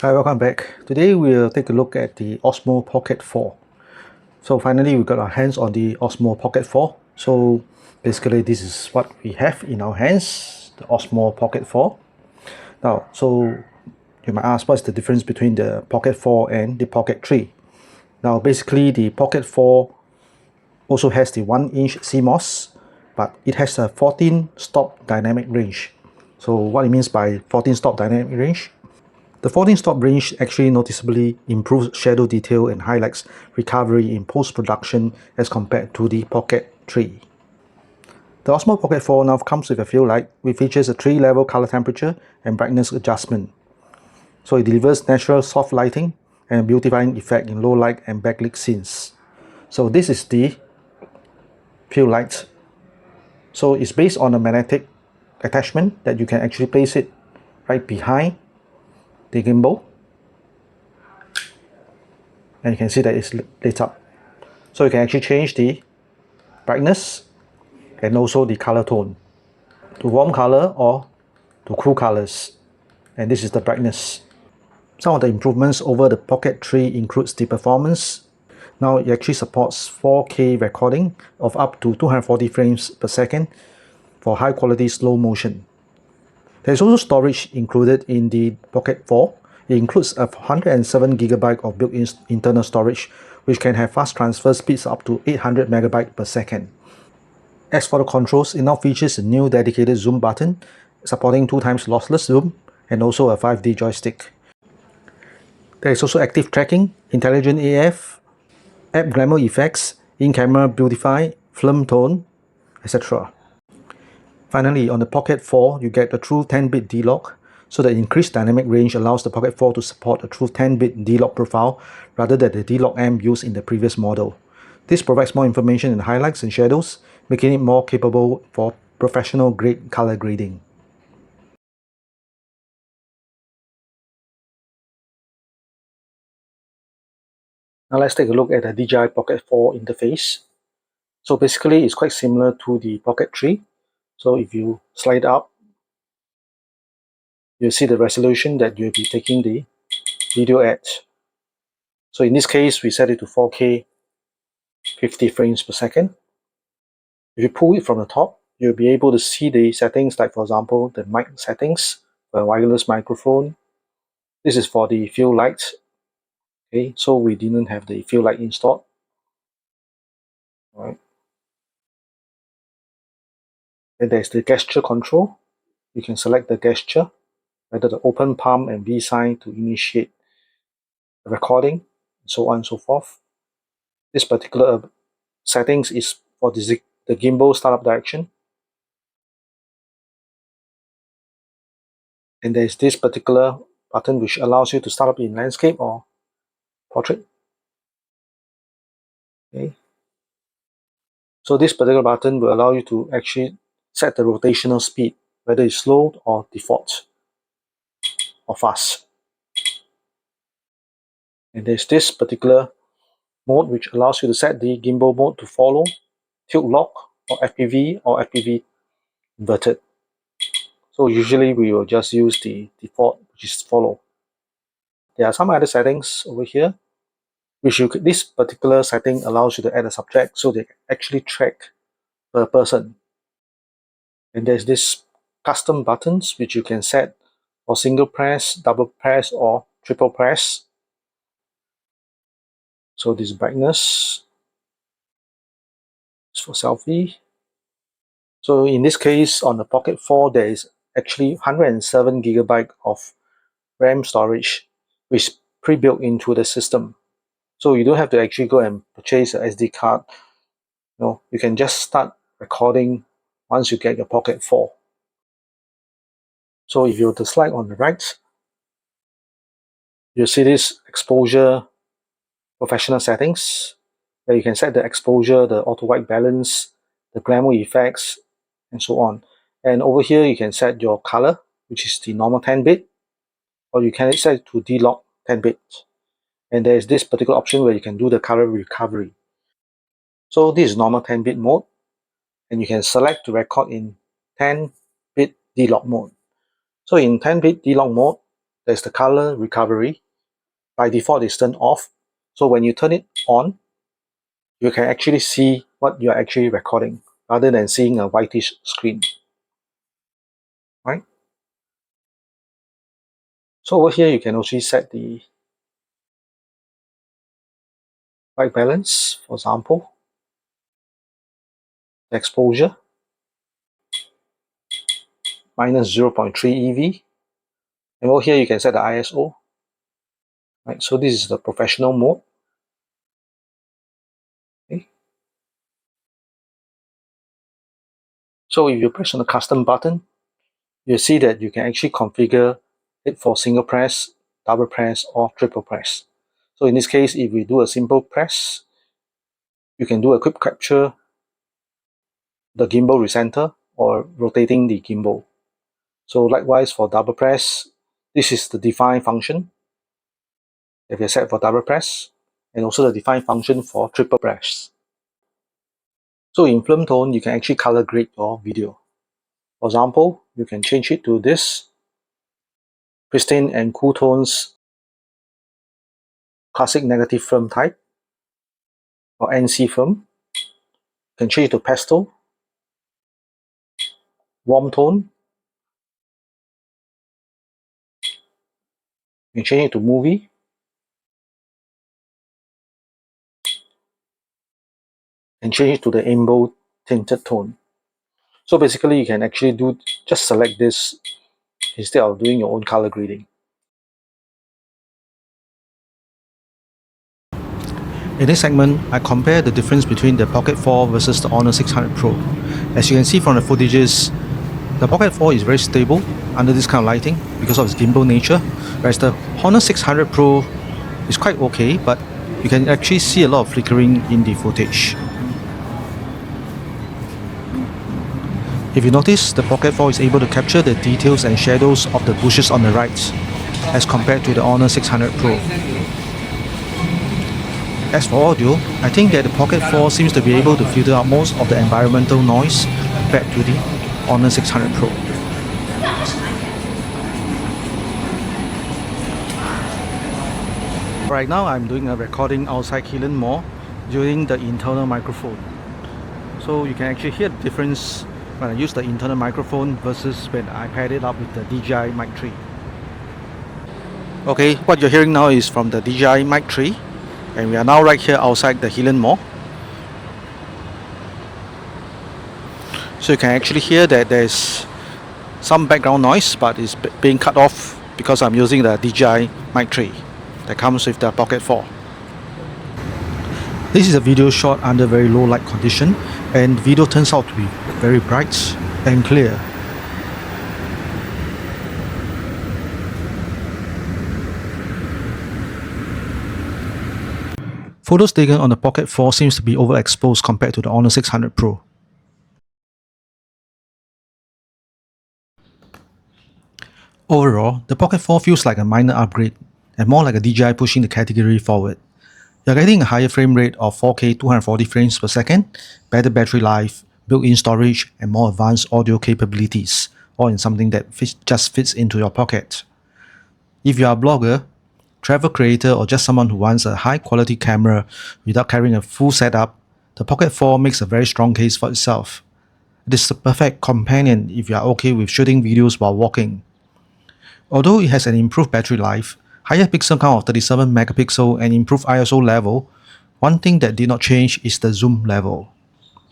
Hi, welcome back. Today we'll take a look at the OSMO Pocket 4. So finally we got our hands on the OSMO Pocket 4. So basically this is what we have in our hands, the OSMO Pocket 4. Now, so you might ask, what's the difference between the Pocket 4 and the Pocket 3? Now basically the Pocket 4 also has the 1-inch CMOS, but it has a 14 stop dynamic range. So what it means by 14 stop dynamic range? The 14 stop range actually noticeably improves shadow detail and highlights recovery in post-production as compared to the Pocket 3. The OSMO Pocket 4 now comes with a field light, which features a 3-level color temperature and brightness adjustment. So it delivers natural soft lighting and a beautifying effect in low light and backlit scenes. So this is the field light. So it's based on a magnetic attachment that you can actually place it right behind the gimbal, and you can see that it's lit up. So you can actually change the brightness and also the color tone to warm color or to cool colors, and this is the brightness. Some of the improvements over the Pocket 3 includes the performance. Now it actually supports 4K recording of up to 240 frames per second for high quality slow motion. There's also storage included in the Pocket 4. It includes a 107GB of built-in internal storage, which can have fast transfer speeds up to 800 MB per second. As for the controls, it now features a new dedicated zoom button, supporting 2x lossless zoom, and also a 5D joystick. There is also active tracking, intelligent AF, app glamour effects, in-camera beautify, film tone, etc. Finally, on the Pocket 4, you get a true 10-bit D-Lock, so the increased dynamic range allows the Pocket 4 to support a true 10-bit D-Lock profile rather than the D-Lock amp used in the previous model. This provides more information in highlights and shadows, making it more capable for professional-grade color grading. Now let's take a look at the DJI Pocket 4 interface. So basically, it's quite similar to the Pocket 3. So if you slide up, you'll see the resolution that you'll be taking the video at. So in this case, we set it to 4K 50 frames per second. If you pull it from the top, you'll be able to see the settings, like for example, the mic settings for a wireless microphone. This is for the field light. Okay, so we didn't have the field light installed. All right. And there's the gesture control. You can select the gesture, whether the open palm and V sign to initiate the recording, and so on and so forth. This particular settings is for the gimbal startup direction. And there's this particular button which allows you to start up in landscape or portrait. Okay. So this particular button will allow you to actually set the rotational speed, whether it's slow or default or fast. And there's this particular mode which allows you to set the gimbal mode to follow, tilt lock, or FPV inverted. So usually we will just use the default, which is follow. There are some other settings over here, which this particular setting allows you to add a subject so they actually track per person. And there's this custom buttons which you can set for single press, double press, or triple press. So this brightness is for selfie. So in this case, on the Pocket 4, there is actually 107GB of RAM storage, which is pre-built into the system. So you don't have to actually go and purchase an SD card. No, you can just start recording once you get your Pocket 4. So if you were to slide on the right, you'll see this exposure professional settings, where you can set the exposure, the auto white balance, the glamour effects, and so on. And over here, you can set your color, which is the normal 10-bit, or you can set it to D-Lock 10-bit. And there is this particular option where you can do the color recovery. So this is normal 10-bit mode, and you can select to record in 10-bit D-Lock mode. So in 10-bit D-Lock mode, there's the color recovery. By default, it's turned off. So when you turn it on, you can actually see what you're actually recording rather than seeing a whitish screen. Right? So over here, you can also set the white balance, for example, exposure, minus 0.3 EV. And over here, you can set the ISO. Right? So this is the professional mode. Okay. So if you press on the custom button, you'll see that you can actually configure it for single press, double press, or triple press. So in this case, if we do a simple press, you can do a quick capture, the gimbal recenter, or rotating the gimbal. So likewise for double press, this is the define function that we have set for double press, and also the define function for triple press. So in film tone, you can actually color grade your video. For example, you can change it to this pristine and cool tones, classic negative film type, or NC film. You can change it to pastel, warm tone. You can change it to movie. And change it to the rainbow tinted tone. So basically, you can actually just select this instead of doing your own color grading. In this segment, I compare the difference between the Pocket 4 versus the Honor 600 Pro. As you can see from the footages, the Pocket 4 is very stable under this kind of lighting because of its gimbal nature, whereas the Honor 600 Pro is quite okay, but you can actually see a lot of flickering in the footage. If you notice, the Pocket 4 is able to capture the details and shadows of the bushes on the right, as compared to the Honor 600 Pro. As for audio, I think that the Pocket 4 seems to be able to filter out most of the environmental noise compared to the Honor 600 Pro. Right now, I'm doing a recording outside Keelan Mall using the internal microphone. So you can actually hear the difference when I use the internal microphone versus when I paired it up with the DJI Mic 3. Okay, what you're hearing now is from the DJI Mic 3, and we are now right here outside the Keelan Mall. So you can actually hear that there's some background noise, but it's being cut off because I'm using the DJI Mic 3 that comes with the Pocket 4. This is a video shot under very low light condition, and video turns out to be very bright and clear. Photos taken on the Pocket 4 seems to be overexposed compared to the Honor 600 Pro. Overall, the Pocket 4 feels like a minor upgrade and more like a DJI pushing the category forward. You're getting a higher frame rate of 4K 240 frames per second, better battery life, built-in storage, and more advanced audio capabilities, all in something that just fits into your pocket. If you are a blogger, travel creator, or just someone who wants a high-quality camera without carrying a full setup, the Pocket 4 makes a very strong case for itself. It is the perfect companion if you are okay with shooting videos while walking. Although it has an improved battery life, higher pixel count of 37 megapixel and improved ISO level, one thing that did not change is the zoom level.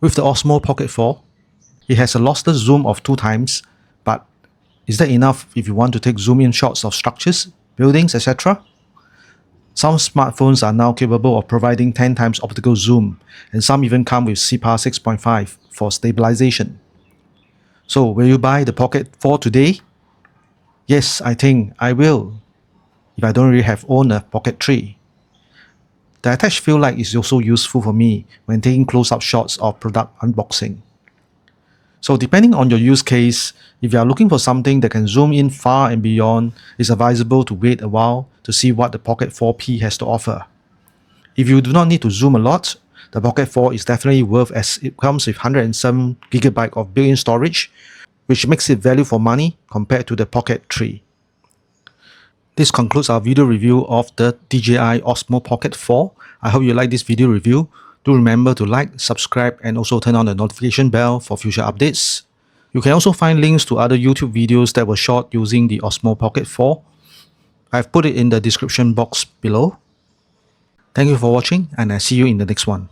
With the Osmo Pocket 4, it has a lossless zoom of 2 times, but is that enough if you want to take zoom-in shots of structures, buildings, etc.? Some smartphones are now capable of providing 10 times optical zoom, and some even come with CIPA 6.5 for stabilization. So will you buy the Pocket 4 today? Yes, I think I will, if I don't really own a Pocket 3. The attached field light is also useful for me when taking close-up shots of product unboxing. So depending on your use case, if you are looking for something that can zoom in far and beyond, it's advisable to wait a while to see what the Pocket 4P has to offer. If you do not need to zoom a lot, the Pocket 4 is definitely worth, as it comes with 107GB of built-in storage, which makes it value for money compared to the Pocket 3. This concludes our video review of the DJI OSMO Pocket 4. I hope you like this video review. Do remember to like, subscribe, and also turn on the notification bell for future updates. You can also find links to other YouTube videos that were shot using the OSMO Pocket 4. I've put it in the description box below. Thank you for watching, and I'll see you in the next one.